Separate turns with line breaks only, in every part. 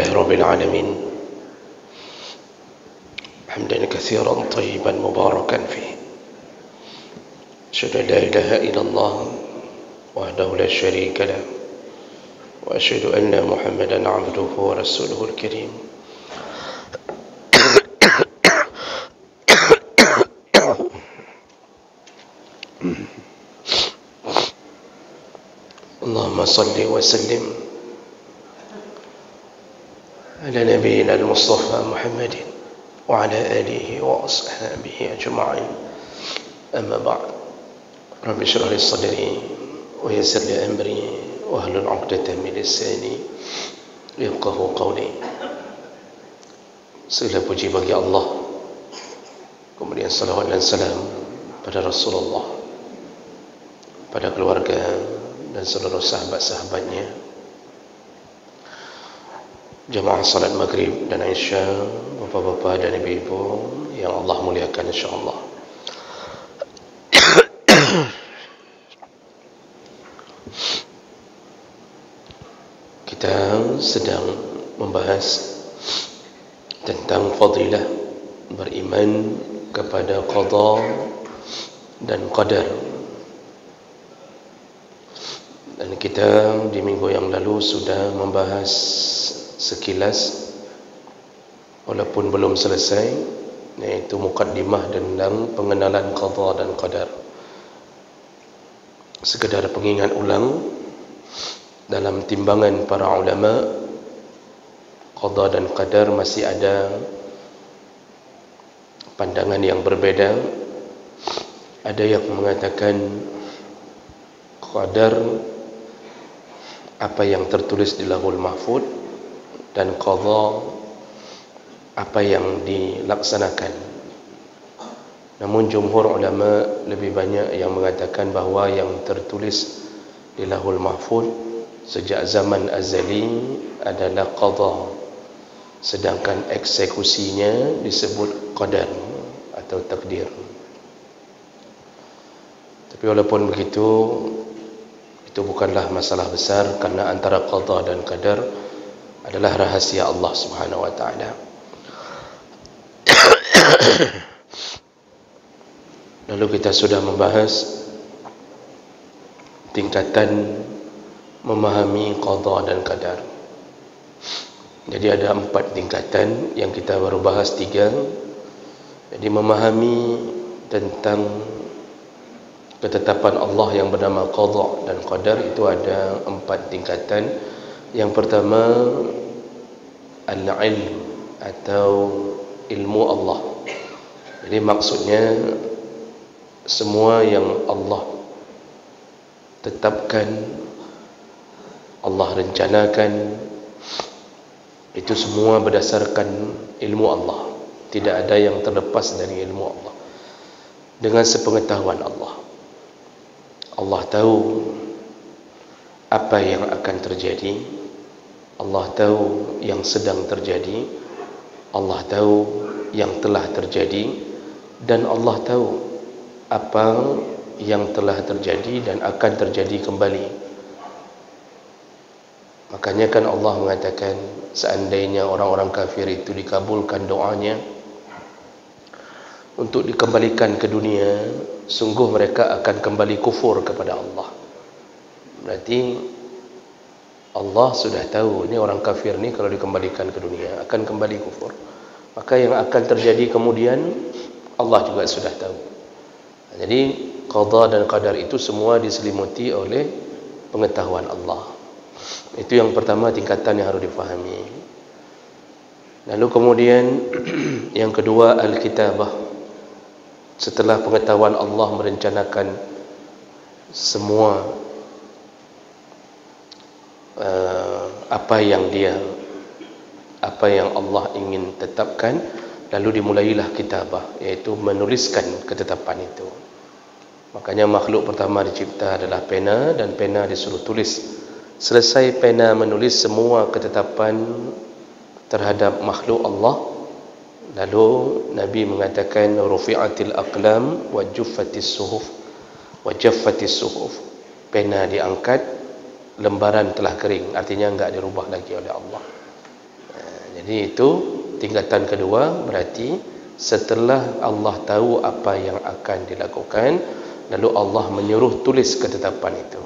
لله رب العالمين حمدا كثيرا طيبا مباركا فيه أشهد أن لا إله إلا الله وحده لا شريك له وأشهد أن محمدا عبده ورسوله الكريم اللهم صل وسلم على نبينا المصطفى محمد وعلى آله وأصحابه أجمعين أما بعد رب اشرح لي صدري ويسر لي أمري واحلل عقدة من لساني يفقهوا قولي. Segala puji bagi Allah, kemudian salawat dan salam pada Rasulullah, pada keluarga dan seluruh sahabat-sahabatnya, jamaah salat maghrib dan isya, bapak-bapak dan ibu-ibu yang Allah muliakan insyaAllah. Kita sedang membahas tentang fadilah beriman kepada qada dan qadar. Dan kita di minggu yang lalu sudah membahas sekilas, walaupun belum selesai, yaitu mukaddimah tentang pengenalan qada dan qadar. Sekedar pengingat ulang, dalam timbangan para ulama, qada dan qadar masih ada pandangan yang berbeda. Ada yang mengatakan qadar apa yang tertulis di Lauhul Mahfuz, dan qada apa yang dilaksanakan. Namun jumhur ulama lebih banyak yang mengatakan bahawa yang tertulis di Lauhul Mahfuz sejak zaman azali adalah qada, sedangkan eksekusinya disebut qadar atau takdir. Tapi walaupun begitu, itu bukanlah masalah besar, karena antara qada dan qadar adalah rahasia Allah Subhanahu wa taala. Lalu kita sudah membahas tingkatan memahami qada dan qadar. Jadi ada 4 tingkatan, yang kita baru bahas 3. Jadi memahami tentang ketetapan Allah yang bernama qada dan qadar itu ada 4 tingkatan. Yang pertama, al-ilm atau ilmu Allah. Jadi maksudnya semua yang Allah tetapkan, Allah rencanakan, itu semua berdasarkan ilmu Allah. Tidak ada yang terlepas dari ilmu Allah. Dengan sepengetahuan Allah, Allah tahu apa yang akan terjadi, Allah tahu yang sedang terjadi, Allah tahu yang telah terjadi, dan Allah tahu apa yang telah terjadi dan akan terjadi kembali. Makanya kan Allah mengatakan, seandainya orang-orang kafir itu dikabulkan doanya untuk dikembalikan ke dunia, sungguh mereka akan kembali kufur kepada Allah. Berarti Allah sudah tahu, ini orang kafir ni kalau dikembalikan ke dunia akan kembali kufur. Maka yang akan terjadi kemudian Allah juga sudah tahu. Jadi qada dan qadar itu semua diselimuti oleh pengetahuan Allah. Itu yang pertama, tingkatan yang harus difahami. Lalu kemudian yang kedua, al-kitabah. Setelah pengetahuan Allah merencanakan semua apa yang Allah ingin tetapkan, lalu dimulailah kitabah, yaitu menuliskan ketetapan itu. Makanya makhluk pertama dicipta adalah pena, dan pena disuruh tulis. Selesai pena menulis semua ketetapan terhadap makhluk Allah, lalu Nabi mengatakan rufi'atil aqlam wa juffatis suhuf wa jaffatis suhuf. Pena diangkat, lembaran telah kering, artinya enggak dirubah lagi oleh Allah. Jadi itu tingkatan kedua, berarti setelah Allah tahu apa yang akan dilakukan, lalu Allah menyuruh tulis ketetapan itu.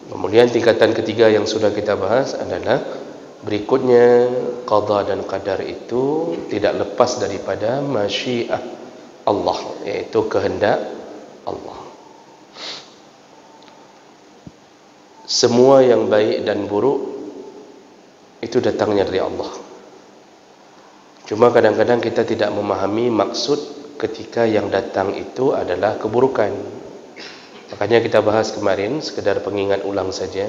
Kemudian tingkatan ketiga yang sudah kita bahas adalah berikutnya, qada dan qadar itu tidak lepas daripada masyiah Allah, iaitu kehendak Allah. Semua yang baik dan buruk itu datangnya dari Allah. Cuma kadang-kadang kita tidak memahami maksud ketika yang datang itu adalah keburukan. Makanya kita bahas kemarin, sekedar pengingat ulang saja.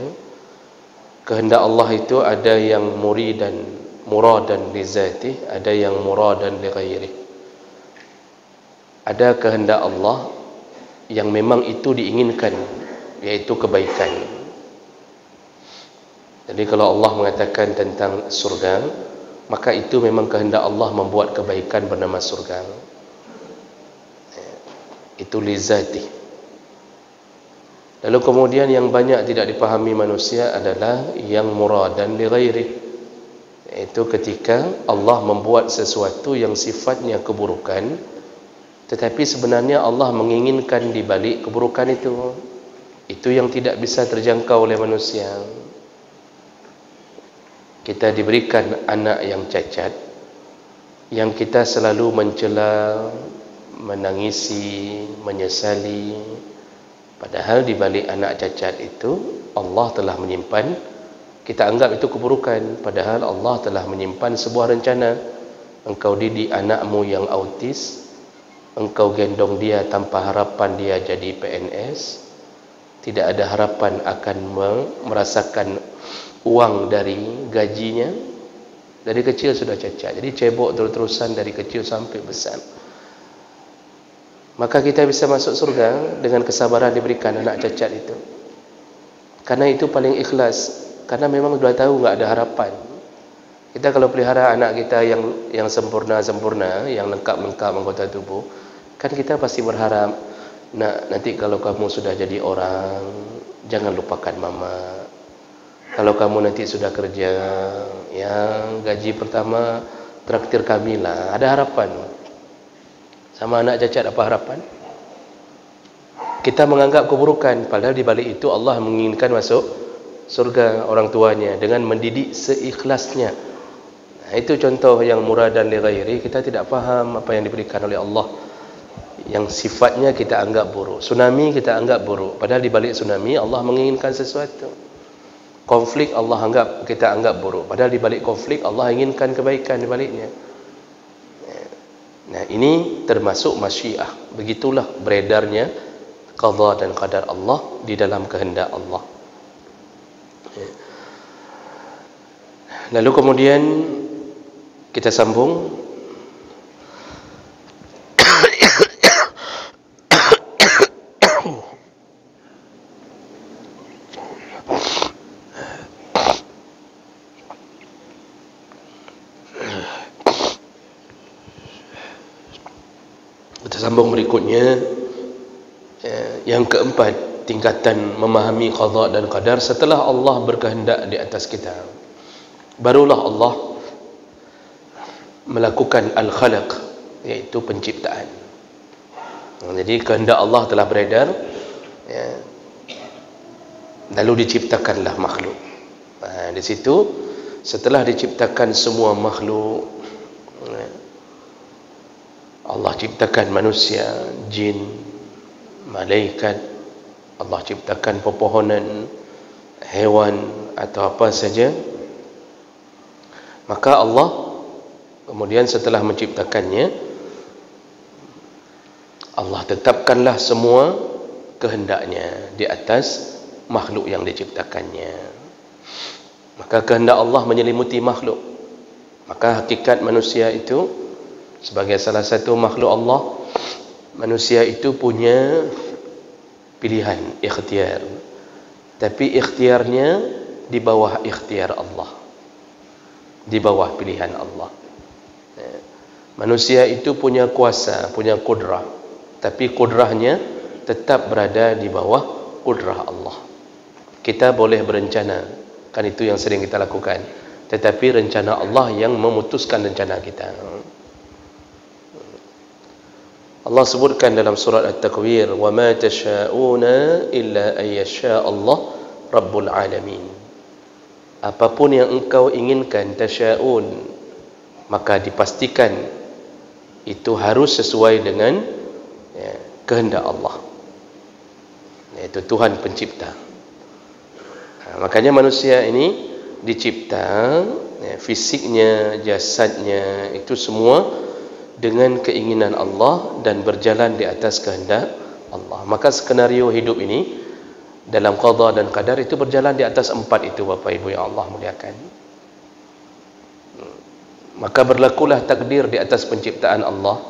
Kehendak Allah itu ada yang muradan li zati, ada yang muradan li ghairi. Ada kehendak Allah yang memang itu diinginkan, yaitu kebaikan. Jadi kalau Allah mengatakan tentang surga, maka itu memang kehendak Allah membuat kebaikan bernama surga. Itu li zati. Lalu kemudian yang banyak tidak dipahami manusia adalah yang muradan li ghairi, yaitu ketika Allah membuat sesuatu yang sifatnya keburukan, tetapi sebenarnya Allah menginginkan di balik keburukan itu yang tidak bisa terjangkau oleh manusia. Kita diberikan anak yang cacat, yang kita selalu mencela, menangisi, menyesali. Padahal di balik anak cacat itu Allah telah menyimpan, kita anggap itu keburukan, padahal Allah telah menyimpan sebuah rencana. Engkau didik anakmu yang autis, engkau gendong dia tanpa harapan dia jadi PNS, tidak ada harapan akan merasakan uang dari gajinya, dari kecil sudah cacat, jadi cebok terus-terusan dari kecil sampai besar. Maka kita bisa masuk surga dengan kesabaran diberikan anak cacat itu, karena itu paling ikhlas, karena memang sudah tahu enggak ada harapan. Kita kalau pelihara anak kita yang sempurna, yang lengkap anggota tubuh, kan kita pasti berharap, nanti kalau kamu sudah jadi orang, jangan lupakan mama. Kalau kamu nanti sudah kerja, yang gaji pertama traktir kami lah. Ada harapan. Sama anak cacat apa harapan? Kita menganggap keburukan, padahal di balik itu Allah menginginkan masuk surga orang tuanya dengan mendidik seikhlasnya. Nah, itu contoh yang muradan li ghairi. Kita tidak faham apa yang diberikan oleh Allah, yang sifatnya kita anggap buruk. Tsunami kita anggap buruk, padahal di balik tsunami Allah menginginkan sesuatu. Konflik kita anggap buruk, padahal di balik konflik Allah inginkan kebaikan di baliknya. Nah, ini termasuk masyiah. Begitulah beredarnya qada dan qadar Allah di dalam kehendak Allah. Lalu kemudian kita sambung. Sambung berikutnya, yang keempat, tingkatan memahami qada dan qadar setelah Allah berkehendak di atas kita, barulah Allah melakukan al-khalaq, yaitu penciptaan. Jadi kehendak Allah telah beredar, lalu diciptakanlah makhluk. Di situ setelah diciptakan semua makhluk, Allah ciptakan manusia, jin, malaikat, Allah ciptakan pepohonan, hewan atau apa saja. Maka Allah kemudian setelah menciptakannya, Allah tetapkanlah semua kehendaknya di atas makhluk yang diciptakannya. Maka kehendak Allah menyelimuti makhluk. Maka hakikat manusia itu sebagai salah satu makhluk Allah, manusia itu punya pilihan, ikhtiar. Tapi ikhtiarnya di bawah ikhtiar Allah, di bawah pilihan Allah. Manusia itu punya kuasa, punya kudrah, tapi kudrahnya tetap berada di bawah kudrah Allah. Kita boleh berencana, kan itu yang sering kita lakukan. tetapi rencana Allah yang memutuskan rencana kita. Allah sebutkan dalam surat At-Takwir, wa ma tasha'una illa an yasha Allah rabbul alamin. Apapun yang engkau inginkan, tasha'un, maka dipastikan itu harus sesuai dengan kehendak Allah, yaitu Tuhan pencipta. Makanya manusia ini dicipta, fisiknya, jasadnya, itu semua dengan keinginan Allah dan berjalan di atas kehendak Allah. Maka skenario hidup ini dalam qada dan qadar itu berjalan di atas 4 itu, Bapak Ibu yang Allah muliakan. Maka berlakulah takdir di atas penciptaan Allah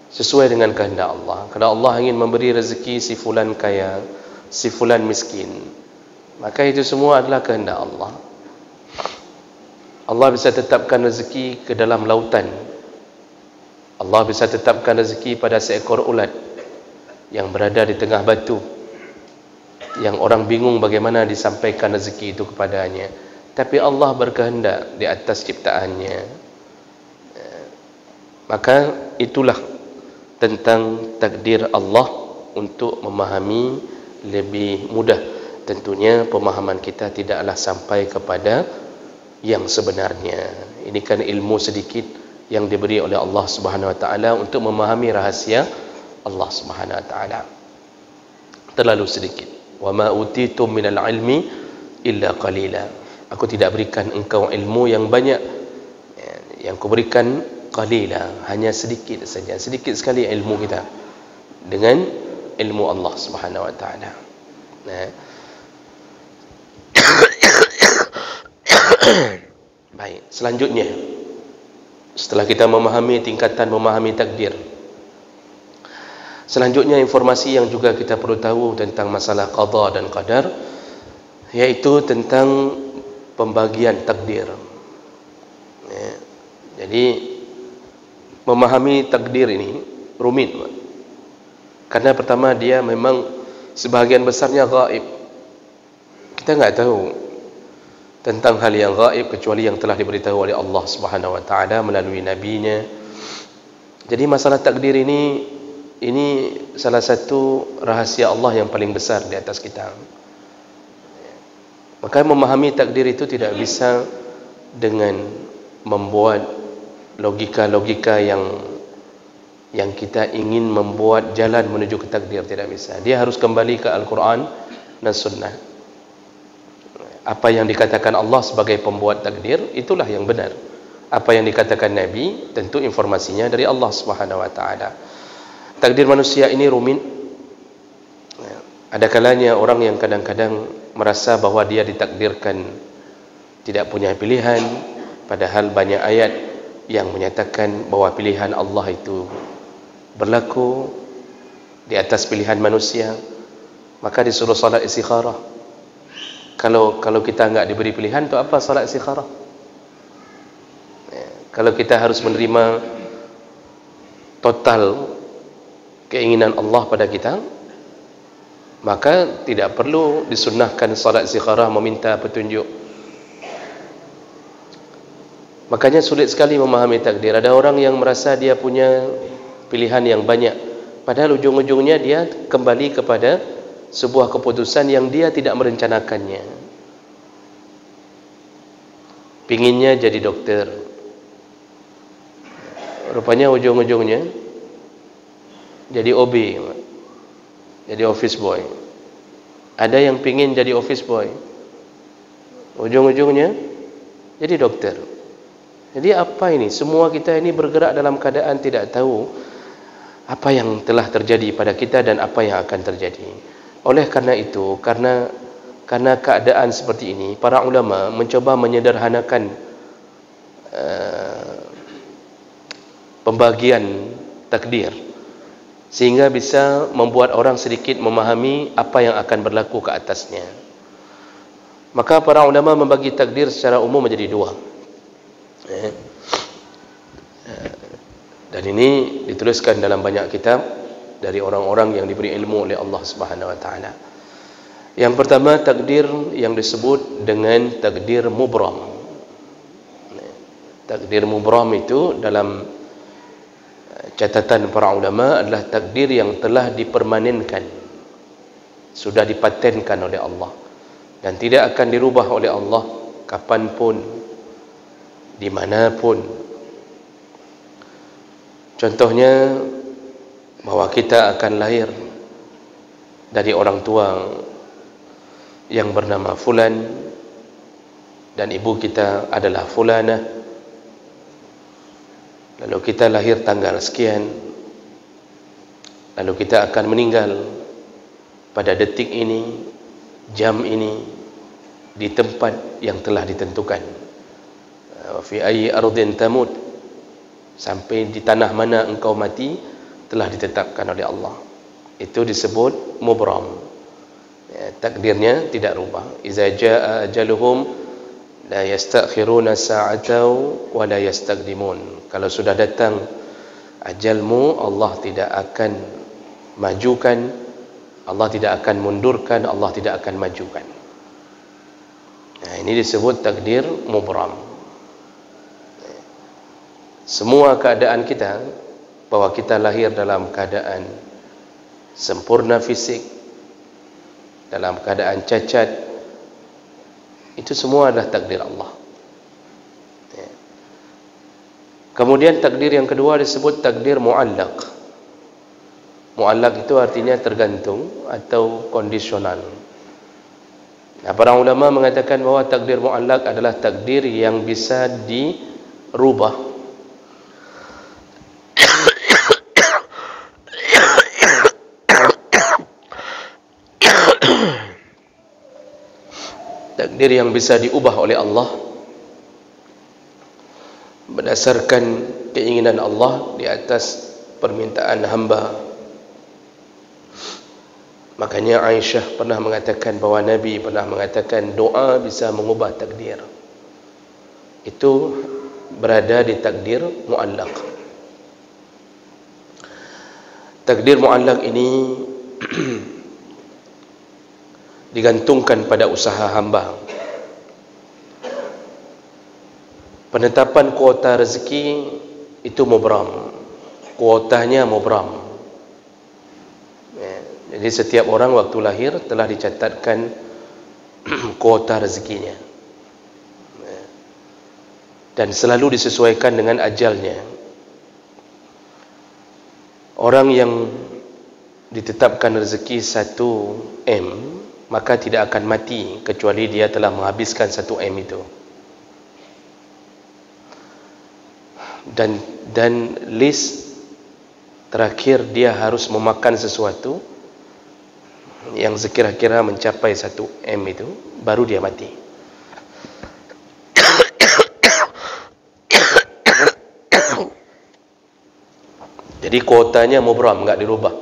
sesuai dengan kehendak Allah. Kalau Allah ingin memberi rezeki si fulan kaya, si fulan miskin, maka itu semua adalah kehendak Allah. Allah bisa tetapkan rezeki ke dalam lautan. Allah bisa tetapkan rezeki pada seekor ulat yang berada di tengah batu, yang orang bingung bagaimana disampaikan rezeki itu kepadanya. Tapi Allah berkehendak di atas ciptaannya. Maka itulah tentang takdir Allah untuk memahami lebih mudah. Tentunya pemahaman kita tidaklah sampai kepada yang sebenarnya. Ini kan ilmu sedikit yang diberi oleh Allah Subhanahu wa taala untuk memahami rahasia Allah Subhanahu wa taala. Terlalu sedikit. Wa ma utitum minal ilmi illa qalila. Aku tidak berikan engkau ilmu yang banyak. Yang kuberikan qalila, hanya sedikit saja. Sedikit sekali ilmu kita dengan ilmu Allah Subhanahu wa taala. Baik, selanjutnya setelah kita memahami tingkatan memahami takdir, selanjutnya informasi yang juga kita perlu tahu tentang masalah qada dan qadar, yaitu tentang pembagian takdir. Jadi memahami takdir ini rumit, karena pertama dia memang sebahagian besarnya gaib. Kita enggak tahu tentang hal yang gaib kecuali yang telah diberitahu oleh Allah Subhanahu wa taala melalui nabinya. Jadi masalah takdir ini salah satu rahasia Allah yang paling besar di atas kita. Maka memahami takdir itu tidak bisa dengan membuat logika-logika yang kita ingin membuat jalan menuju ke takdir, tidak bisa. Dia harus kembali ke Al-Quran dan Sunnah. Apa yang dikatakan Allah sebagai pembuat takdir, itulah yang benar. Apa yang dikatakan Nabi, tentu informasinya dari Allah Subhanahu wa taala. Takdir manusia ini rumit. Ada kalanya orang yang kadang-kadang merasa bahwa dia ditakdirkan tidak punya pilihan, padahal banyak ayat yang menyatakan bahwa pilihan Allah itu berlaku di atas pilihan manusia. Maka disuruh salat istikharah. Kalau kita enggak diberi pilihan, itu apa salat istikharah? Kalau kita harus menerima total keinginan Allah pada kita, maka tidak perlu disunnahkan salat istikharah meminta petunjuk. Makanya sulit sekali memahami takdir. Ada orang yang merasa dia punya pilihan yang banyak, padahal ujung-ujungnya dia kembali kepada sebuah keputusan yang dia tidak merencanakannya. Pinginnya jadi dokter, rupanya ujung-ujungnya jadi OB, jadi office boy. Ada yang pingin jadi office boy, ujung-ujungnya jadi dokter. Jadi apa ini? Semua kita ini bergerak dalam keadaan tidak tahu apa yang telah terjadi pada kita dan apa yang akan terjadi. Oleh karena itu, karena keadaan seperti ini, para ulama mencoba menyederhanakan pembagian takdir, sehingga bisa membuat orang sedikit memahami apa yang akan berlaku ke atasnya. Maka para ulama membagi takdir secara umum menjadi 2. Dan ini dituliskan dalam banyak kitab dari orang-orang yang diberi ilmu oleh Allah Subhanahu wa taala. Yang pertama, takdir yang disebut dengan takdir mubram. Takdir mubram itu dalam catatan para ulama adalah takdir yang telah dipermanenkan, sudah dipatenkan oleh Allah dan tidak akan dirubah oleh Allah kapanpun, dimanapun. Contohnya bahwa kita akan lahir dari orang tua yang bernama Fulan dan ibu kita adalah Fulanah, lalu kita lahir tanggal sekian, lalu kita akan meninggal pada detik ini, jam ini, di tempat yang telah ditentukan. Fi ayyi ardin tamut, sampai di tanah mana engkau mati telah ditetapkan oleh Allah. Itu disebut mubram, takdirnya tidak rubah. Iza jaa ajaluhum la yastakhiruna sa'atan wa la yastaqdimun. Kalau sudah datang ajalmu, Allah tidak akan majukan, Allah tidak akan mundurkan, Allah tidak akan majukan. Nah, ini disebut takdir mubram. Semua keadaan kita, bahwa kita lahir dalam keadaan sempurna fisik, dalam keadaan cacat, itu semua adalah takdir Allah. Kemudian takdir yang kedua disebut takdir mu'allaq. Mu'allaq itu artinya tergantung atau kondisional. Nah, para ulama mengatakan bahwa takdir mu'allaq adalah takdir yang bisa dirubah. Takdir yang bisa diubah oleh Allah berdasarkan keinginan Allah di atas permintaan hamba. Makanya Aisyah pernah mengatakan bahwa Nabi pernah mengatakan doa bisa mengubah takdir. Itu berada di takdir mu'allaq. Takdir mu'allaq ini digantungkan pada usaha hamba. Penetapan kuota rezeki itu mubram, kuotanya mubram. Jadi setiap orang waktu lahir telah dicatatkan kuota rezekinya, dan selalu disesuaikan dengan ajalnya. Orang yang ditetapkan rezeki 1M, maka tidak akan mati kecuali dia telah menghabiskan 1M itu. Dan list terakhir dia harus memakan sesuatu yang sekira-kira mencapai 1M itu, baru dia mati. Jadi kuotanya mubram, enggak dirubah.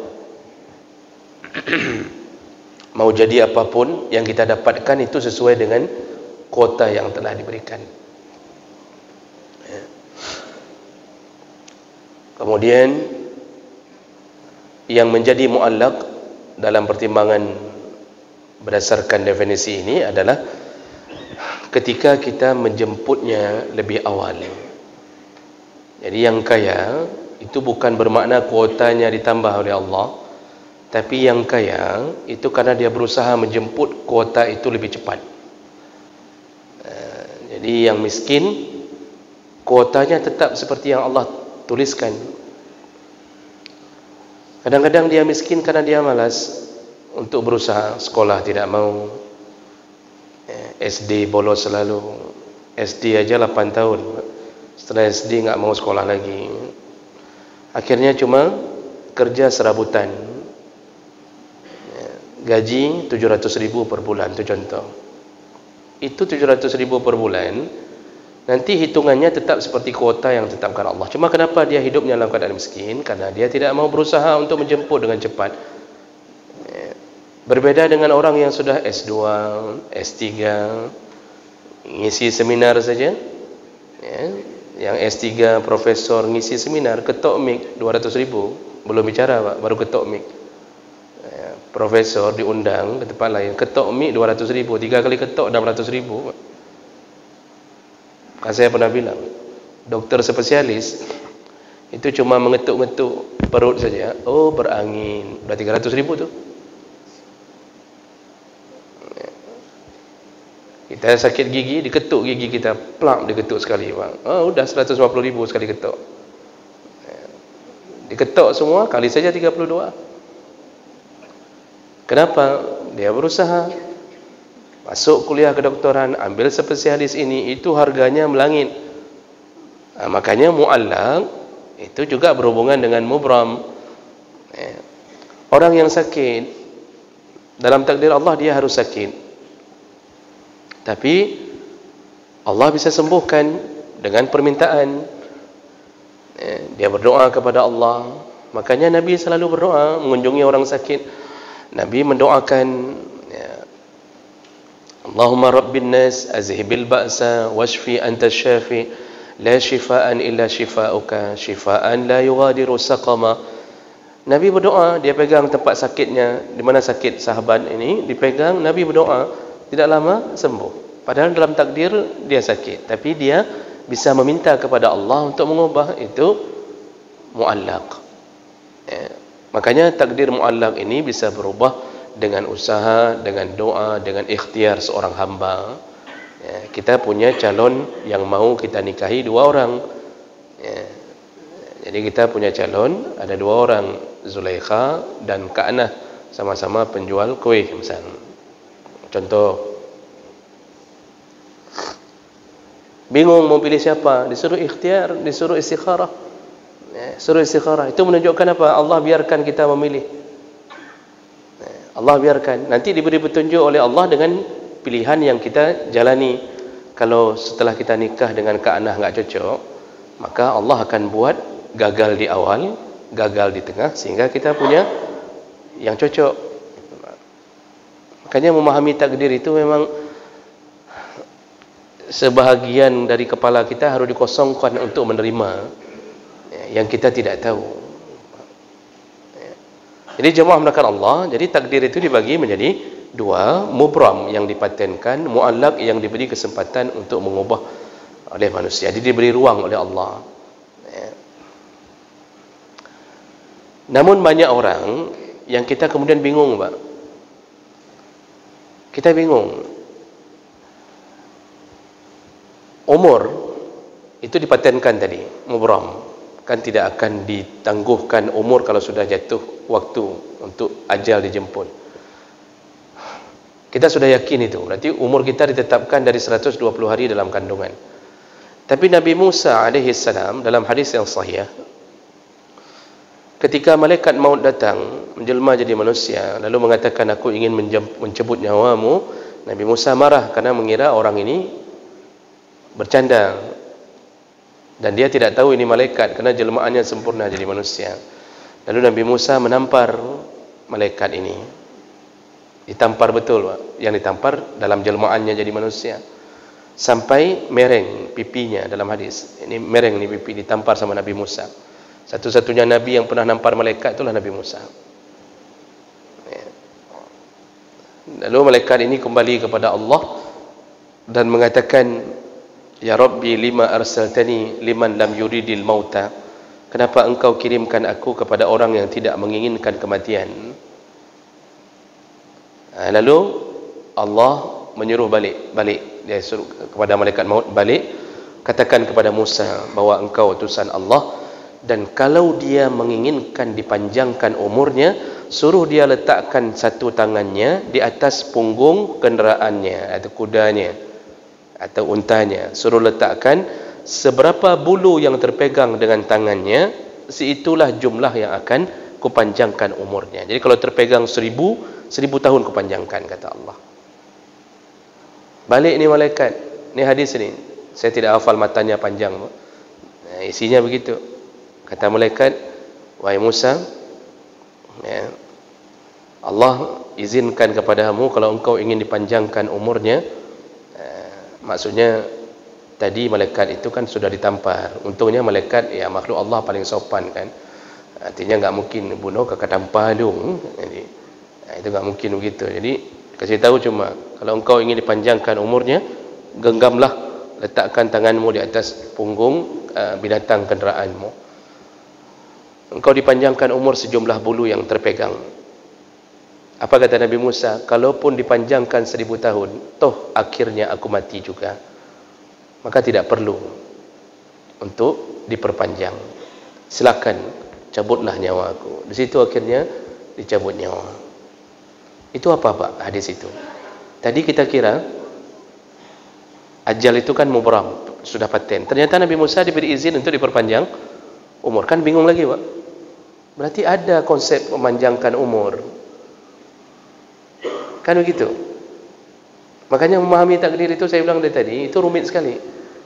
Mau jadi apapun yang kita dapatkan itu sesuai dengan kuota yang telah diberikan. Kemudian yang menjadi mu'allaq dalam pertimbangan berdasarkan definisi ini adalah ketika kita menjemputnya lebih awal. Jadi yang kaya itu bukan bermakna kuotanya ditambah oleh Allah, tapi yang kaya itu karena dia berusaha menjemput kuota itu lebih cepat. Jadi yang miskin kuotanya tetap seperti yang Allah tuliskan. Kadang-kadang dia miskin karena dia malas untuk berusaha, sekolah tidak mau, SD bolos selalu, SD aja 8 tahun, setelah SD enggak mau sekolah lagi, akhirnya cuma kerja serabutan, gaji 700.000 per bulan, itu contoh. Itu 700.000 per bulan, nanti hitungannya tetap seperti kuota yang ditetapkan Allah. Cuma kenapa dia hidupnya dalam keadaan miskin? Karena dia tidak mau berusaha untuk menjemput dengan cepat. Berbeda dengan orang yang sudah S2, S3, ngisi seminar saja. Yang S3 profesor ngisi seminar, ketok mic 200.000, belum bicara Pak, baru ketok mic. Profesor diundang ke tempat lain, ketok mic 200.000, 3 kali ketok 600.000. Saya pernah bilang, Doktor spesialis itu cuma mengetuk-ngetuk perut saja, oh berangin, dah 300,000 tu. Kita sakit gigi, diketuk gigi kita, plak diketuk sekali, bang. Oh, udah 150,000 sekali ketuk. Diketuk semua kali saja 32. Kenapa? Dia berusaha masuk kuliah kedoktoran, ambil spesialis ini, itu harganya melangit. Makanya mu'allaq itu juga berhubungan dengan mubram. Orang yang sakit, dalam takdir Allah dia harus sakit, tapi Allah bisa sembuhkan dengan permintaan. Dia berdoa kepada Allah. Makanya Nabi selalu berdoa mengunjungi orang sakit. Nabi mendoakan, Allahumma rabbin nas azhibil ba'sa washfi anta syafi la shifaan illa shifauka shifaan la yughadiru saqama. Nabi berdoa, dia pegang tempat sakitnya, di mana sakit sahabat ini dipegang, Nabi berdoa, tidak lama sembuh. Padahal dalam takdir dia sakit, tapi dia bisa meminta kepada Allah untuk mengubah. Itu mu'allaq. Makanya takdir mu'allaq ini bisa berubah dengan usaha, dengan doa, dengan ikhtiar seorang hamba. Kita punya calon yang mau kita nikahi 2 orang. Jadi kita punya calon ada 2 orang, Zulaikha dan Ka'nah, sama-sama penjual kuih misalnya. Contoh, bingung mau pilih siapa, disuruh ikhtiar, disuruh istikharah. Suruh istikharah. Itu menunjukkan apa? Allah biarkan kita memilih. Allah biarkan. Nanti diberi petunjuk oleh Allah dengan pilihan yang kita jalani. Kalau setelah kita nikah dengan Ka'nah enggak cocok, maka Allah akan buat gagal di awal, gagal di tengah, sehingga kita punya yang cocok. Makanya memahami takdir itu memang sebahagian dari kepala kita harus dikosongkan untuk menerima yang kita tidak tahu. Jadi jemaah melakukan Allah, jadi takdir itu dibagi menjadi 2, mubram yang dipatenkan, mu'allaq yang diberi kesempatan untuk mengubah oleh manusia. Jadi diberi ruang oleh Allah. Namun banyak orang yang kita kemudian bingung, Pak. Kita bingung. Umur itu dipatenkan tadi, mubram. Kan tidak akan ditangguhkan umur kalau sudah jatuh waktu untuk ajal dijemput. Kita sudah yakin itu. Berarti umur kita ditetapkan dari 120 hari dalam kandungan. Tapi Nabi Musa alaihissalam dalam hadis yang sahih, ketika malaikat maut datang menjelma jadi manusia lalu mengatakan aku ingin mencabut nyawamu, Nabi Musa marah karena mengira orang ini bercanda, dan dia tidak tahu ini malaikat kerana jelmaannya sempurna jadi manusia. Lalu Nabi Musa menampar malaikat ini. Ditampar betul, Pak. Yang ditampar dalam jelmaannya jadi manusia, sampai mereng pipinya dalam hadis. Ini mereng ni pipi, ditampar sama Nabi Musa. Satu-satunya Nabi yang pernah nampar malaikat itulah Nabi Musa. Lalu malaikat ini kembali kepada Allah dan mengatakan, Ya Rabbi lima arsaltani liman lam yuridil mauta. Kenapa engkau kirimkan aku kepada orang yang tidak menginginkan kematian? Lalu Allah menyuruh balik. Dia suruh kepada malaikat maut balik, katakan kepada Musa bahwa engkau utusan Allah, dan kalau dia menginginkan dipanjangkan umurnya, suruh dia letakkan satu tangannya di atas punggung kenderaannya atau kudanya atau untanya, suruh letakkan seberapa bulu yang terpegang dengan tangannya, seitulah jumlah yang akan kupanjangkan umurnya. Jadi kalau terpegang 1000 tahun kupanjangkan, kata Allah. Balik ni malaikat, ni hadis ni, saya tidak hafal matanya panjang, isinya begitu. Kata malaikat, wahai Musa, Allah izinkan kepadamu kalau engkau ingin dipanjangkan umurnya. Maksudnya tadi malaikat itu kan sudah ditampar. Untungnya malaikat ya makhluk Allah paling sopan kan. Artinya enggak mungkin bunuh kakak tampar dong. Jadi itu enggak mungkin begitu. Jadi kasih tahu cuma kalau engkau ingin dipanjangkan umurnya, genggamlah, letakkan tanganmu di atas punggung binatang kenderaanmu. Engkau dipanjangkan umur sejumlah bulu yang terpegang. Apa kata Nabi Musa? Kalaupun dipanjangkan 1000 tahun, toh akhirnya aku mati juga, maka tidak perlu untuk diperpanjang. Silakan cabutlah nyawa aku. Di situ akhirnya dicabut nyawa. Itu apa Pak hadis itu? Tadi kita kira ajal itu kan mubram, sudah paten. Ternyata Nabi Musa diberi izin untuk diperpanjang umur. Kan bingung lagi Pak. Berarti ada konsep memanjangkan umur. Kan begitu. Makanya memahami takdir itu saya bilang dari tadi, itu rumit sekali.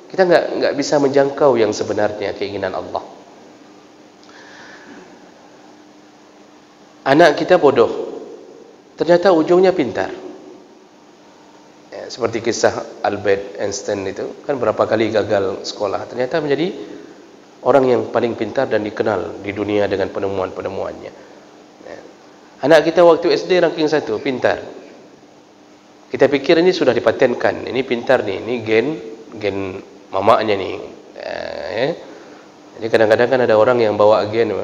Kita enggak bisa menjangkau yang sebenarnya keinginan Allah. Anak kita bodoh, ternyata ujungnya pintar. Ya, seperti kisah Albert Einstein itu, kan berapa kali gagal sekolah, ternyata menjadi orang yang paling pintar dan dikenal di dunia dengan penemuan-penemuannya. Ya. Anak kita waktu SD ranking 1, pintar. Kita pikir ini sudah dipatenkan, ini pintar nih, ini gen mamaknya nih. Ya. Jadi kadang-kadang kan ada orang yang bawa gen.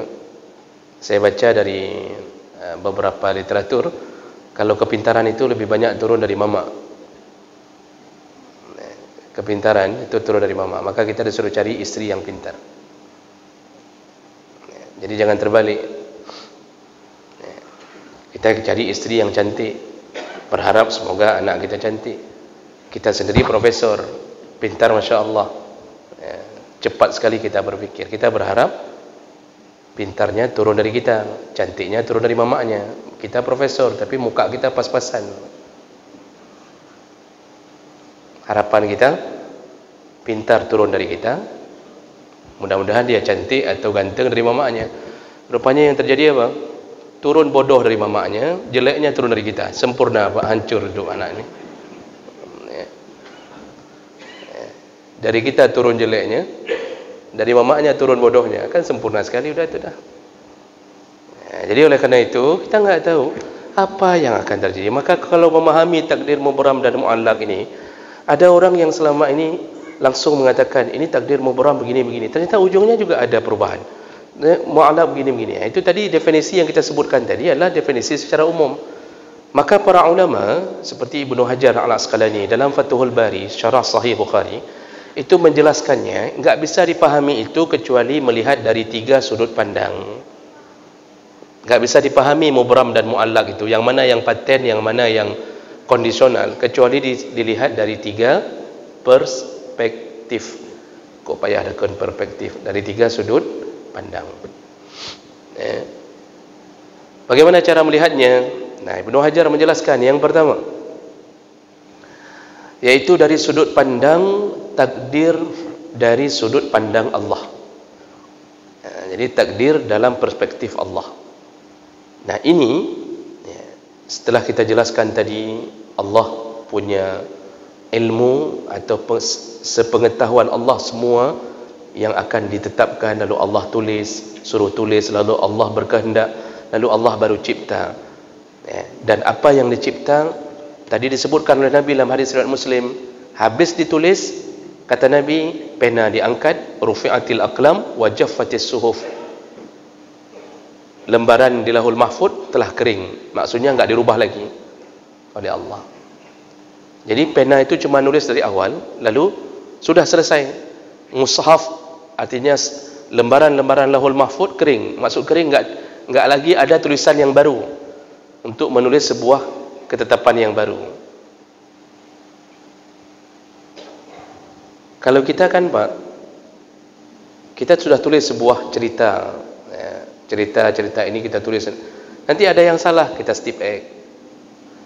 Saya baca dari beberapa literatur, kalau kepintaran itu lebih banyak turun dari mama. Kepintaran itu turun dari mama, maka kita disuruh cari istri yang pintar. Jadi jangan terbalik. Kita cari istri yang cantik, berharap semoga anak kita cantik. Kita sendiri profesor, pintar Masya Allah, cepat sekali kita berpikir. Kita berharap pintarnya turun dari kita, cantiknya turun dari mamaknya. Kita profesor, tapi muka kita pas-pasan. Harapan kita, pintar turun dari kita, mudah-mudahan dia cantik atau ganteng dari mamaknya. Rupanya yang terjadi apa? Turun bodoh dari mamaknya, jeleknya turun dari kita. Sempurna apa? Hancur hidup anak ini. Dari kita turun jeleknya, dari mamaknya turun bodohnya, kan sempurna sekali, udah itu dah. Jadi oleh karena itu kita nggak tahu apa yang akan terjadi. Maka kalau memahami takdir mubram dan muallaq ini, ada orang yang selama ini langsung mengatakan ini takdir mubram begini-begini, ternyata ujungnya juga ada perubahan. Muallaq begini-begini. Itu tadi definisi yang kita sebutkan tadi adalah definisi secara umum. Maka para ulama seperti Ibnu Hajar Al-Asqalani dalam Fathul Bari syarah Sahih Bukhari itu menjelaskannya, enggak bisa dipahami itu kecuali melihat dari 3 sudut pandang. Enggak bisa dipahami mubram dan muallaq itu, yang mana yang paten, yang mana yang kondisional, kecuali dilihat dari 3 perspektif. Kok payah ada perspektif? Dari 3 sudut pandang. Bagaimana cara melihatnya? Nah, Ibnu Hajar menjelaskan yang pertama, yaitu dari sudut pandang takdir, dari sudut pandang Allah. Jadi takdir dalam perspektif Allah. Nah ini setelah kita jelaskan tadi, Allah punya ilmu atau sepengetahuan Allah semua yang akan ditetapkan, lalu Allah tulis, suruh tulis, lalu Allah berkehendak, lalu Allah baru cipta. Dan apa yang dicipta tadi disebutkan oleh Nabi dalam hadis riwayat Muslim, habis ditulis, kata Nabi, pena diangkat, rufi'atil aqlam wa jaffatis suhuf. Lembaran di Lauhul Mahfuz telah kering, maksudnya enggak dirubah lagi oleh Allah. Jadi pena itu cuma nulis dari awal, lalu sudah selesai. Mushaf artinya lembaran-lembaran Lauhul Mahfuz kering. Maksud kering enggak lagi ada tulisan yang baru untuk menulis sebuah ketetapan yang baru. Kalau kita kan Pak, kita sudah tulis sebuah cerita, cerita ini kita tulis, nanti ada yang salah, kita step back.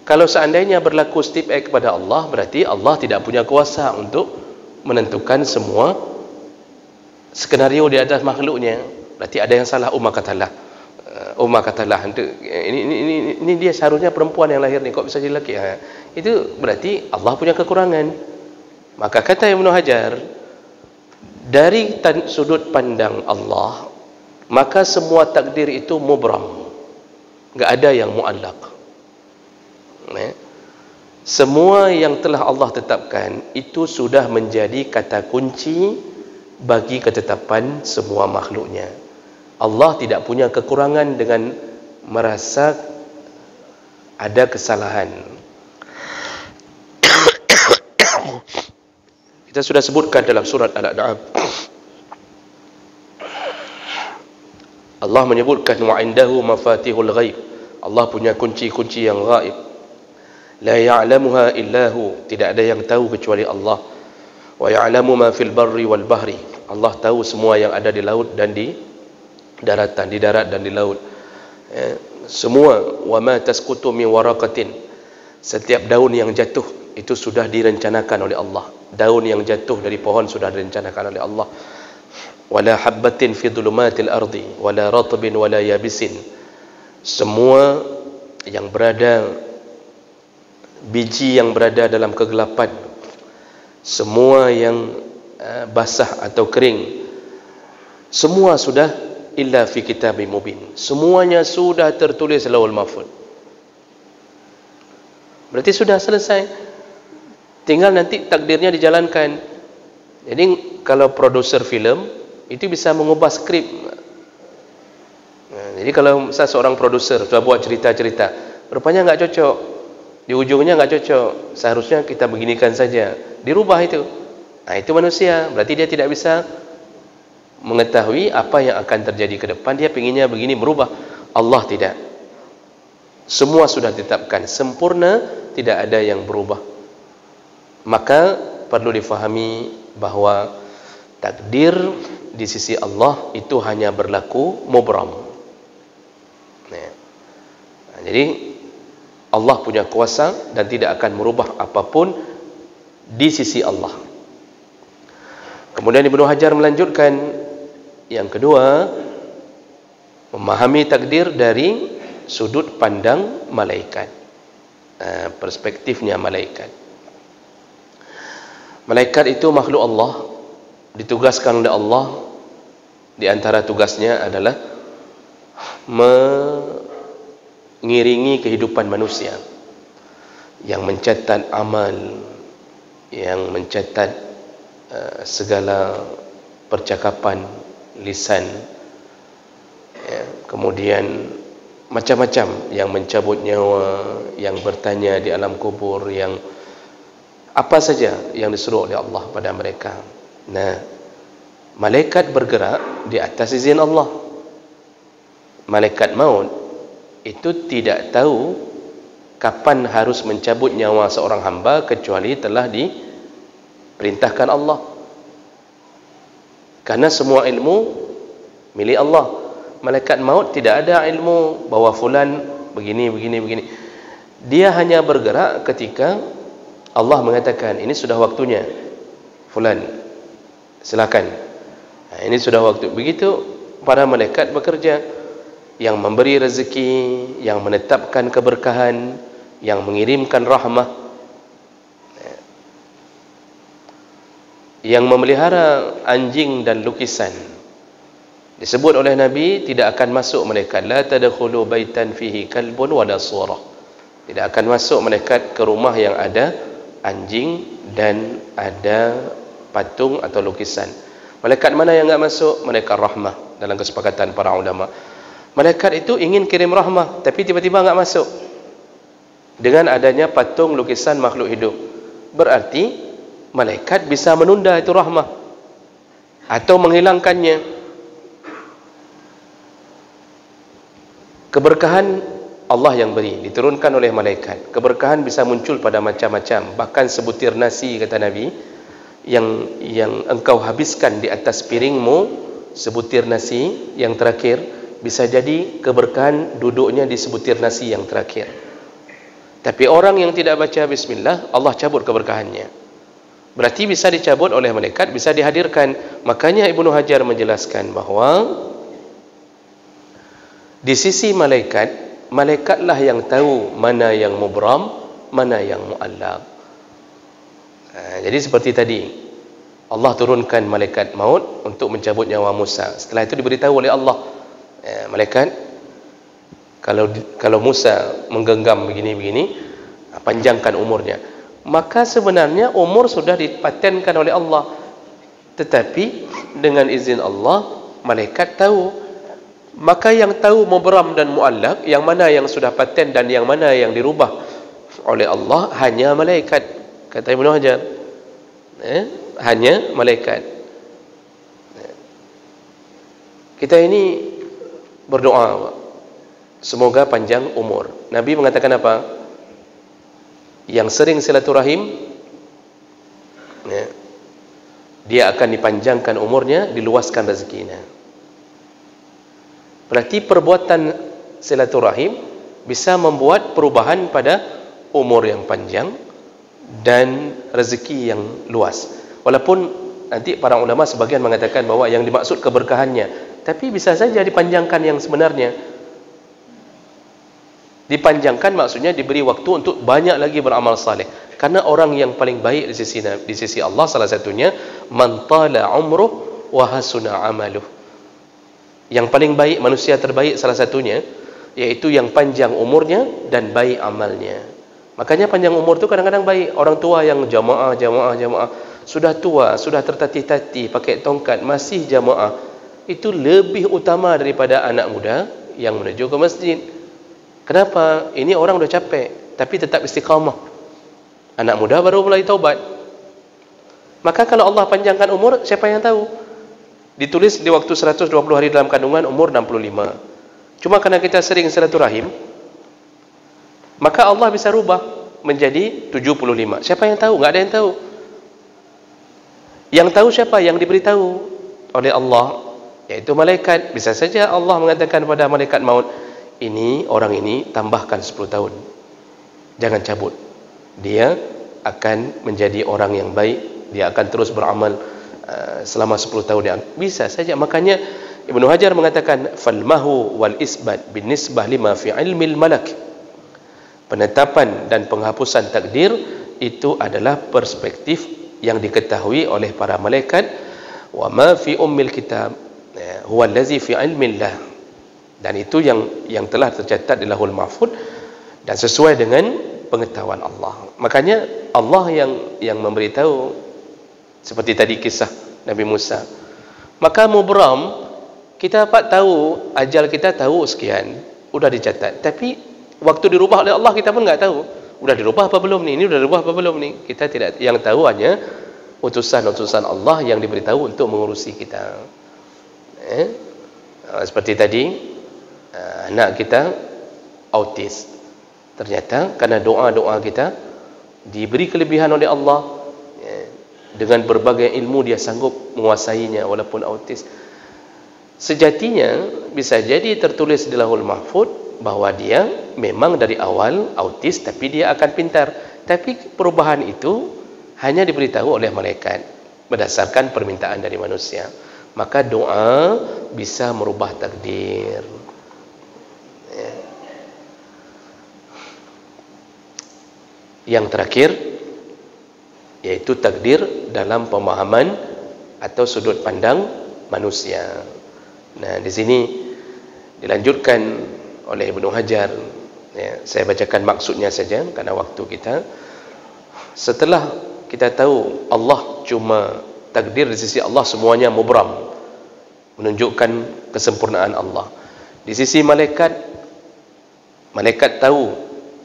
Kalau seandainya berlaku step back kepada Allah, berarti Allah tidak punya kuasa untuk menentukan semua skenario di atas makhluknya. Berarti ada yang salah. Umar katalah, ini dia seharusnya perempuan yang lahir ni, kok bisa jadi lelaki? Itu berarti Allah punya kekurangan. Maka kata Ibnu Hajar, dari sudut pandang Allah, maka semua takdir itu mubram, enggak ada yang muallaq. Semua yang telah Allah tetapkan itu sudah menjadi kata kunci bagi ketetapan semua makhluknya. Allah tidak punya kekurangan dengan merasa ada kesalahan. Kita sudah sebutkan dalam surat Al-An'am, Allah menyebutkan wa indahu mafatihul ghaib. Allah punya kunci-kunci yang gaib. La ya'lamuha illahu, tidak ada yang tahu kecuali Allah. Wa ya'lamu ma fil barri wal bahri, Allah tahu semua yang ada di laut dan di daratan, di darat dan di laut. Semua. Wa ma tasqutu min waraqatin, setiap daun yang jatuh itu sudah direncanakan oleh Allah. Daun yang jatuh dari pohon sudah direncanakan oleh Allah. Wala habbatin fi dhulumatil ardi wala ratbin wala yabisin, semua yang berada, biji yang berada dalam kegelapan, semua yang basah atau kering, semua sudah illa fi kitabim mubin, semuanya sudah tertulis Lauhul Mahfuz. Berarti sudah selesai, tinggal nanti takdirnya dijalankan. Jadi kalau produser filem itu bisa mengubah skrip. Jadi kalau misalnya seorang produser sudah buat cerita-cerita, rupanya nggak cocok, di ujungnya nggak cocok, seharusnya kita beginikan saja, dirubah itu. Nah, itu manusia, berarti dia tidak bisa mengetahui apa yang akan terjadi ke depan. Dia pinginnya begini, merubah. Allah tidak. Semua sudah ditetapkan sempurna, tidak ada yang berubah. Maka perlu difahami bahwa takdir di sisi Allah itu hanya berlaku mubram. Nah, jadi Allah punya kuasa dan tidak akan merubah apapun di sisi Allah. Kemudian Ibnu Hajar melanjutkan yang kedua, memahami takdir dari sudut pandang malaikat, perspektifnya malaikat. Malaikat itu makhluk Allah, ditugaskan oleh Allah. Di antara tugasnya adalah mengiringi kehidupan manusia, yang mencatat amal, yang mencatat segala percakapan lisan, kemudian macam-macam, yang mencabut nyawa, yang bertanya di alam kubur, yang apa saja yang disuruh oleh Allah pada mereka. Nah, malaikat bergerak di atas izin Allah. Malaikat maut itu tidak tahu kapan harus mencabut nyawa seorang hamba kecuali telah diperintahkan Allah. Karena semua ilmu milik Allah. Malaikat maut tidak ada ilmu bahwa fulan begini. Dia hanya bergerak ketika Allah mengatakan ini sudah waktunya, fulan silakan. Nah, ini sudah waktu. Begitu para malaikat bekerja, yang memberi rezeki, yang menetapkan keberkahan, yang mengirimkan rahmah, yang memelihara anjing dan lukisan. Disebut oleh Nabi, tidak akan masuk malaikat, la tadkhulu baitan fihi kalbun wala surah. Tidak akan masuk malaikat ke rumah yang ada anjing dan ada patung atau lukisan. Malaikat mana yang enggak masuk? Malaikat rahmah, dalam kesepakatan para ulama. Malaikat itu ingin kirim rahmah, tapi tiba-tiba enggak masuk dengan adanya patung lukisan makhluk hidup. Berarti malaikat bisa menunda itu rahmah atau menghilangkannya. Keberkahan Allah yang beri, diturunkan oleh malaikat. Keberkahan bisa muncul pada macam-macam, bahkan sebutir nasi, kata Nabi, yang engkau habiskan di atas piringmu, sebutir nasi yang terakhir, bisa jadi keberkahan duduknya di sebutir nasi yang terakhir. Tapi orang yang tidak baca bismillah, Allah cabut keberkahannya. Berarti bisa dicabut oleh malaikat, bisa dihadirkan. Makanya Ibnu Hajar menjelaskan bahwa di sisi malaikat, malaikatlah yang tahu mana yang mubram, mana yang mu'allaq. Jadi seperti tadi, Allah turunkan malaikat maut untuk mencabut nyawa Musa. Setelah itu diberitahu oleh Allah, malaikat, kalau Musa menggenggam begini-begini, panjangkan umurnya. Maka sebenarnya umur sudah dipatenkan oleh Allah. Tetapi dengan izin Allah, malaikat tahu. Maka yang tahu mubram dan muallaq, yang mana yang sudah paten dan yang mana yang dirubah oleh Allah, hanya malaikat. Kata Ibnu Hajar, hanya malaikat. Kita ini berdoa, semoga panjang umur. Nabi mengatakan apa? Yang sering silaturahim, dia akan dipanjangkan umurnya, diluaskan rezekinya. Berarti perbuatan silaturahim bisa membuat perubahan pada umur yang panjang dan rezeki yang luas. Walaupun nanti para ulama sebagian mengatakan bahwa yang dimaksud keberkahannya, tapi bisa saja dipanjangkan yang sebenarnya. Dipanjangkan maksudnya diberi waktu untuk banyak lagi beramal saleh. Karena orang yang paling baik di sisi Allah salah satunya man tala umruh wa hasuna amaluh. Yang paling baik, manusia terbaik salah satunya yaitu yang panjang umurnya dan baik amalnya. Makanya panjang umur itu kadang-kadang baik. Orang tua yang jamaah sudah tua, sudah tertatih-tatih pakai tongkat masih jamaah, itu lebih utama daripada anak muda yang menuju ke masjid. Kenapa? Ini orang sudah capek tapi tetap istiqamah. Anak muda baru mulai taubat. Maka kalau Allah panjangkan umur, siapa yang tahu? Ditulis di waktu 120 hari dalam kandungan, umur 65. Cuma karena kita sering silaturahim, maka Allah bisa rubah menjadi 75. Siapa yang tahu? Enggak ada yang tahu. Yang tahu siapa? Yang diberitahu oleh Allah, yaitu malaikat. Bisa saja Allah mengatakan kepada malaikat maut, ini orang ini tambahkan 10 tahun. Jangan cabut. Dia akan menjadi orang yang baik, dia akan terus beramal selama 10 tahun yang bisa saja. Makanya Ibnu Hajar mengatakan falmahu wal isbat binisbah lima fi ilmil malak. Penetapan dan penghapusan takdir itu adalah perspektif yang diketahui oleh para malaikat. Wa ma fi ummil kitab huwa allazi fi ilmillah. Dan itu yang telah tercatat di Lauhul Mahfuz dan sesuai dengan pengetahuan Allah. Makanya Allah yang memberitahu, seperti tadi kisah Nabi Musa. Maka mubram, kita dapat tahu ajal kita tahu sekian, sudah dicatat. Tapi waktu dirubah oleh Allah kita pun enggak tahu. Sudah dirubah apa belum ni? Ini sudah dirubah apa belum ni? Kita tidak, yang tahu hanya utusan-utusan Allah yang diberitahu untuk mengurusi kita. Seperti tadi anak kita autis. Ternyata karena doa-doa kita diberi kelebihan oleh Allah. Dengan berbagai ilmu dia sanggup menguasainya walaupun autis. Sejatinya bisa jadi tertulis di Lauhul Mahfuz bahwa dia memang dari awal autis tapi dia akan pintar. Tapi perubahan itu hanya diberitahu oleh malaikat berdasarkan permintaan dari manusia. Maka doa bisa merubah takdir. Yang terakhir yaitu takdir dalam pemahaman atau sudut pandang manusia. Nah, di sini dilanjutkan oleh Ibnu Hajar. Saya bacakan maksudnya saja karena waktu kita. Setelah kita tahu Allah cuma takdir di sisi Allah semuanya mubram, menunjukkan kesempurnaan Allah. Di sisi malaikat, malaikat tahu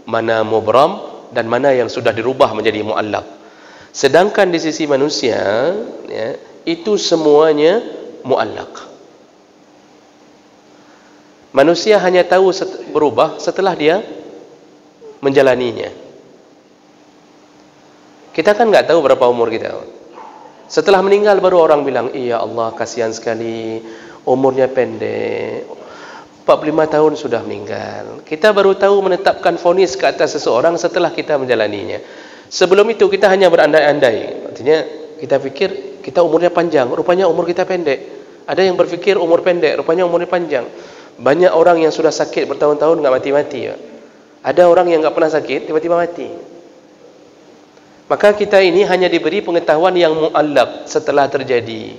mana mubram dan mana yang sudah dirubah menjadi muallaq. Sedangkan di sisi manusia, itu semuanya muallaq. Manusia hanya tahu berubah setelah dia menjalaninya. Kita kan enggak tahu berapa umur kita. Setelah meninggal baru orang bilang, "Iya Allah, kasihan sekali, umurnya pendek. 45 tahun sudah meninggal." Kita baru tahu menetapkan vonis ke atas seseorang setelah kita menjalaninya. Sebelum itu kita hanya berandai-andai. Artinya kita pikir kita umurnya panjang, rupanya umur kita pendek. Ada yang berfikir umur pendek, rupanya umurnya panjang. Banyak orang yang sudah sakit bertahun-tahun enggak mati-mati. Ada orang yang enggak pernah sakit tiba-tiba mati. Maka kita ini hanya diberi pengetahuan yang muallaq setelah terjadi.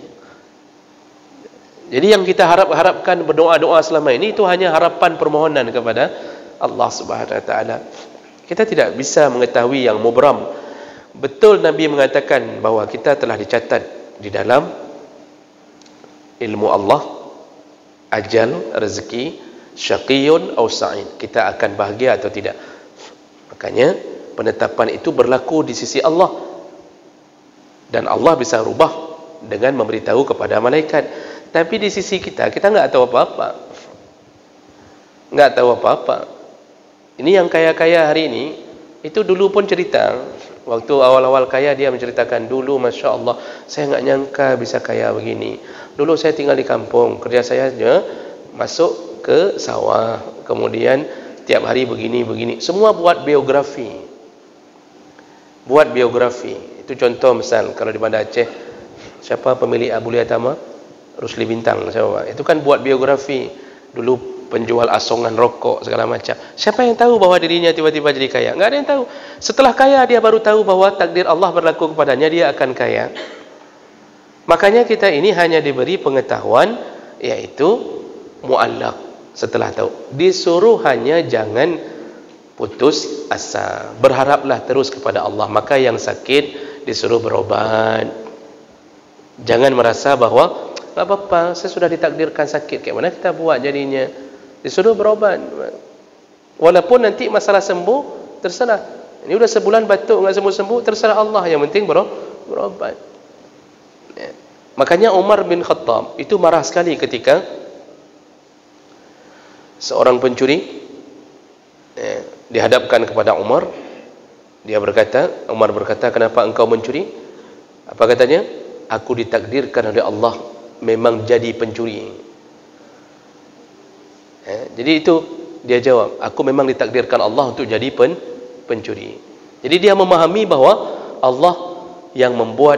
Jadi yang kita harapkan berdoa-doa selama ini itu hanya harapan permohonan kepada Allah Subhanahu wa taala. Kita tidak bisa mengetahui yang mubram. Betul Nabi mengatakan bahawa kita telah dicatat di dalam ilmu Allah, ajal, rezeki, syaqiyun atau sa'id, kita akan bahagia atau tidak. Makanya penetapan itu berlaku di sisi Allah, dan Allah bisa rubah dengan memberitahu kepada malaikat. Tapi di sisi kita nggak tahu apa-apa, nggak tahu apa-apa. Ini yang kaya-kaya hari ini, itu dulu pun cerita, waktu awal-awal kaya dia menceritakan, dulu Masya Allah saya nggak nyangka bisa kaya begini. Dulu saya tinggal di kampung, kerja saya aja masuk ke sawah, kemudian tiap hari begini-begini. Semua buat biografi. Buat biografi. Itu contoh misal, kalau di Banda Aceh, siapa pemilik Abu Liatama? Rusli Bintang. Siapa? Itu kan buat biografi. Dulu penjual asongan rokok, segala macam. Siapa yang tahu bahwa dirinya tiba-tiba jadi kaya? Nggak ada yang tahu. Setelah kaya, dia baru tahu bahwa takdir Allah berlaku kepadanya, dia akan kaya. Makanya kita ini hanya diberi pengetahuan, yaitu mu'allaq. Setelah tahu, disuruh hanya jangan putus asa, berharaplah terus kepada Allah. Maka yang sakit disuruh berobat. Jangan merasa bahwa nggak apa-apa, saya sudah ditakdirkan sakit, kayak mana kita buat jadinya. Disuruh berobat, walaupun nanti masalah sembuh terserah. Ini udah sebulan batuk nggak sembuh-sembuh, terserah Allah, yang penting berobat. Ya. Makanya Umar bin Khattab itu marah sekali ketika seorang pencuri dihadapkan kepada Umar. Umar berkata, kenapa engkau mencuri? Apa katanya? Aku ditakdirkan oleh Allah memang jadi pencuri. Jadi itu dia jawab, aku memang ditakdirkan Allah untuk jadi pencuri. Jadi dia memahami bahwa Allah yang membuat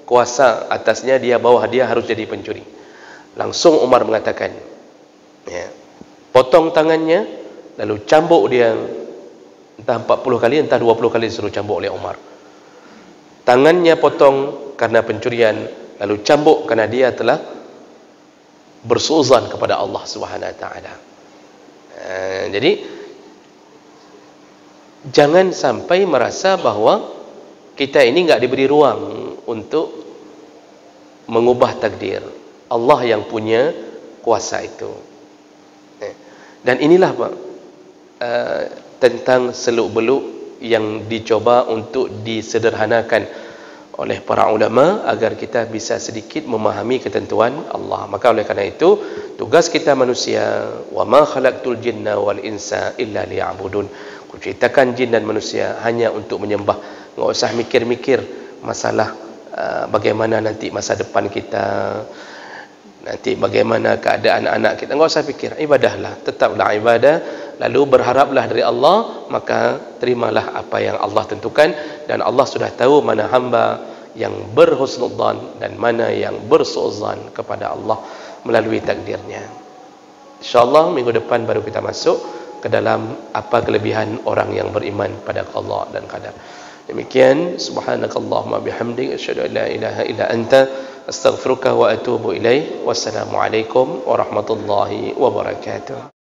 kuasa atasnya dia, bahwa dia harus jadi pencuri. Langsung Umar mengatakan, potong tangannya, lalu cambuk dia, entah 40 kali, entah 20 kali disuruh cambuk oleh Umar. Tangannya potong karena pencurian, lalu cambuk karena dia telah bersuuzan kepada Allah Subhanahu wa taala. Jadi jangan sampai merasa bahwa kita ini enggak diberi ruang untuk mengubah takdir. Allah yang punya kuasa itu. Dan inilah Pak, tentang seluk-beluk yang dicoba untuk disederhanakan oleh para ulama agar kita bisa sedikit memahami ketentuan Allah. Maka oleh kerana itu, tugas kita manusia, wa ma khalaqtul jinna wal insa illa liya'budun. Kuciptakan jin dan manusia hanya untuk menyembah. Enggak usah mikir-mikir masalah bagaimana nanti masa depan kita, nanti bagaimana keadaan anak kita. Enggak usah pikir, ibadahlah, tetaplah ibadah, lalu berharaplah dari Allah, maka terimalah apa yang Allah tentukan. Dan Allah sudah tahu mana hamba yang berhusnudzan dan mana yang bersuudzan kepada Allah melalui takdirnya. InsyaAllah minggu depan baru kita masuk ke dalam apa kelebihan orang yang beriman pada Allah dan qadar. Demikian, subhanakallahumma bihamdik, asyhadu an la ilaha illa anta, astaghfiruka wa atubu ilaik. Wassalamualaikum warahmatullahi wabarakatuh.